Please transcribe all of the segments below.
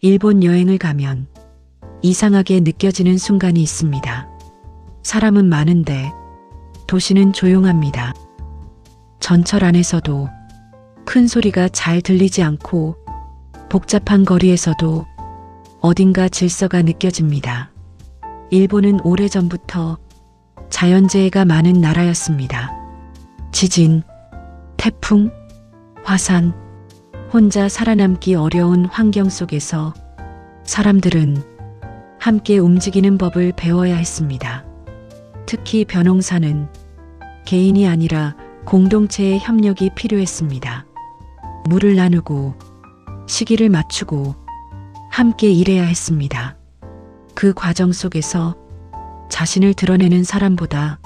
일본 여행을 가면 이상하게 느껴지는 순간이 있습니다. 사람은 많은데 도시는 조용합니다. 전철 안에서도 큰 소리가 잘 들리지 않고 복잡한 거리에서도 어딘가 질서가 느껴집니다. 일본은 오래전부터 자연재해가 많은 나라였습니다. 지진, 태풍, 화산, 혼자 살아남기 어려운 환경 속에서 사람들은 함께 움직이는 법을 배워야 했습니다. 특히 벼농사는 개인이 아니라 공동체의 협력이 필요했습니다. 물을 나누고 시기를 맞추고 함께 일해야 했습니다. 그 과정 속에서 자신을 드러내는 사람보다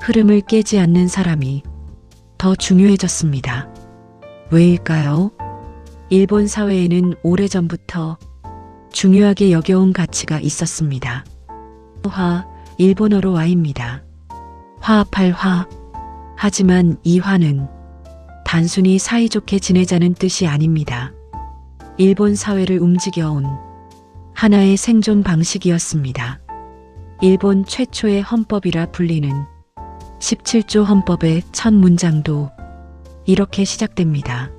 흐름을 깨지 않는 사람이 더 중요해졌습니다. 왜일까요? 일본 사회에는 오래전부터 중요하게 여겨온 가치가 있었습니다. 화, 일본어로 와입니다. 화합할 화. 하지만 이 화는 단순히 사이좋게 지내자는 뜻이 아닙니다. 일본 사회를 움직여온 하나의 생존 방식이었습니다. 일본 최초의 헌법이라 불리는 17조 헌법의 첫 문장도 이렇게 시작됩니다.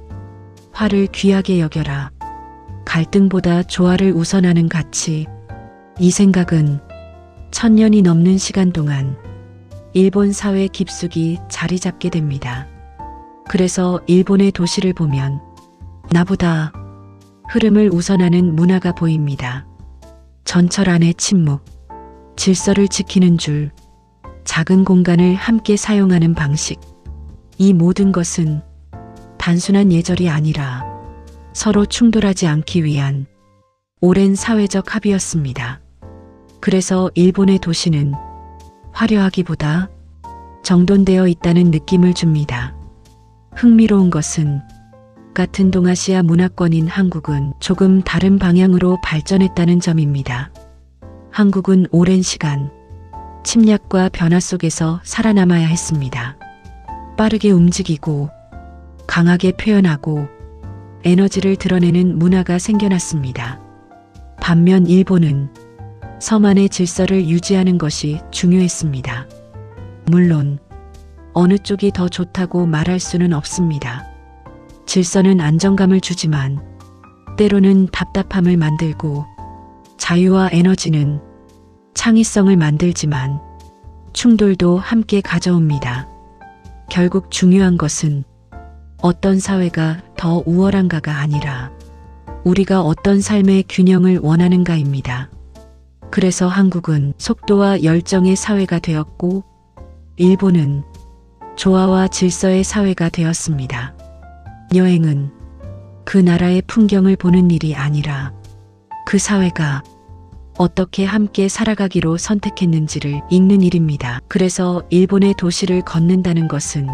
화를 귀하게 여겨라. 갈등보다 조화를 우선하는 가치. 이 생각은 1000년이 넘는 시간 동안 일본 사회 깊숙이 자리 잡게 됩니다. 그래서 일본의 도시를 보면 나보다 흐름을 우선하는 문화가 보입니다. 전철 안의 침묵, 질서를 지키는 줄, 작은 공간을 함께 사용하는 방식. 이 모든 것은 단순한 예절이 아니라 서로 충돌하지 않기 위한 오랜 사회적 합의였습니다. 그래서 일본의 도시는 화려하기보다 정돈되어 있다는 느낌을 줍니다. 흥미로운 것은 같은 동아시아 문화권인 한국은 조금 다른 방향으로 발전했다는 점입니다. 한국은 오랜 시간 침략과 변화 속에서 살아남아야 했습니다. 빠르게 움직이고 강하게 표현하고 에너지를 드러내는 문화가 생겨났습니다. 반면 일본은 섬 안의 질서를 유지하는 것이 중요했습니다. 물론 어느 쪽이 더 좋다고 말할 수는 없습니다. 질서는 안정감을 주지만 때로는 답답함을 만들고 자유와 에너지는 창의성을 만들지만 충돌도 함께 가져옵니다. 결국 중요한 것은 어떤 사회가 더 우월한가가 아니라 우리가 어떤 삶의 균형을 원하는가입니다. 그래서 한국은 속도와 열정의 사회가 되었고 일본은 조화와 질서의 사회가 되었습니다. 여행은 그 나라의 풍경을 보는 일이 아니라 그 사회가 어떻게 함께 살아가기로 선택했는지를 읽는 일입니다. 그래서 일본의 도시를 걷는다는 것은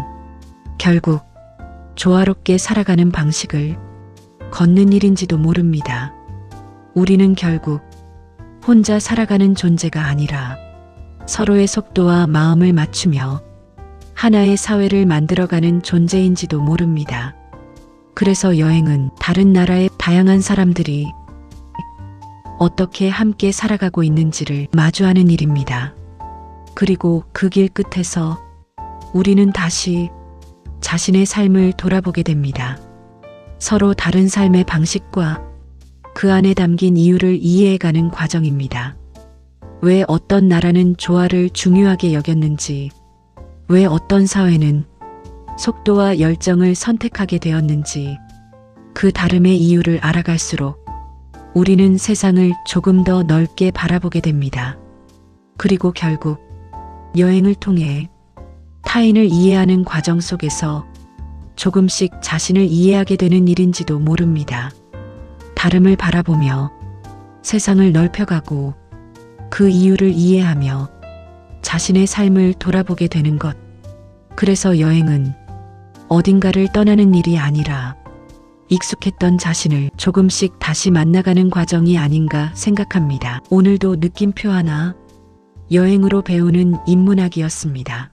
결국 조화롭게 살아가는 방식을 걷는 일인지도 모릅니다. 우리는 결국 혼자 살아가는 존재가 아니라 서로의 속도와 마음을 맞추며 하나의 사회를 만들어가는 존재인지도 모릅니다. 그래서 여행은 다른 나라의 다양한 사람들이 어떻게 함께 살아가고 있는지를 마주하는 일입니다. 그리고 그 길 끝에서 우리는 다시 자신의 삶을 돌아보게 됩니다. 서로 다른 삶의 방식과 그 안에 담긴 이유를 이해해가는 과정입니다. 왜 어떤 나라는 조화를 중요하게 여겼는지, 왜 어떤 사회는 속도와 열정을 선택하게 되었는지, 그 다름의 이유를 알아갈수록 우리는 세상을 조금 더 넓게 바라보게 됩니다. 그리고 결국 여행을 통해 타인을 이해하는 과정 속에서 조금씩 자신을 이해하게 되는 일인지도 모릅니다. 다름을 바라보며 세상을 넓혀가고 그 이유를 이해하며 자신의 삶을 돌아보게 되는 것. 그래서 여행은 어딘가를 떠나는 일이 아니라 익숙했던 자신을 조금씩 다시 만나가는 과정이 아닌가 생각합니다. 오늘도 느낌표 하나, 여행으로 배우는 인문학이었습니다.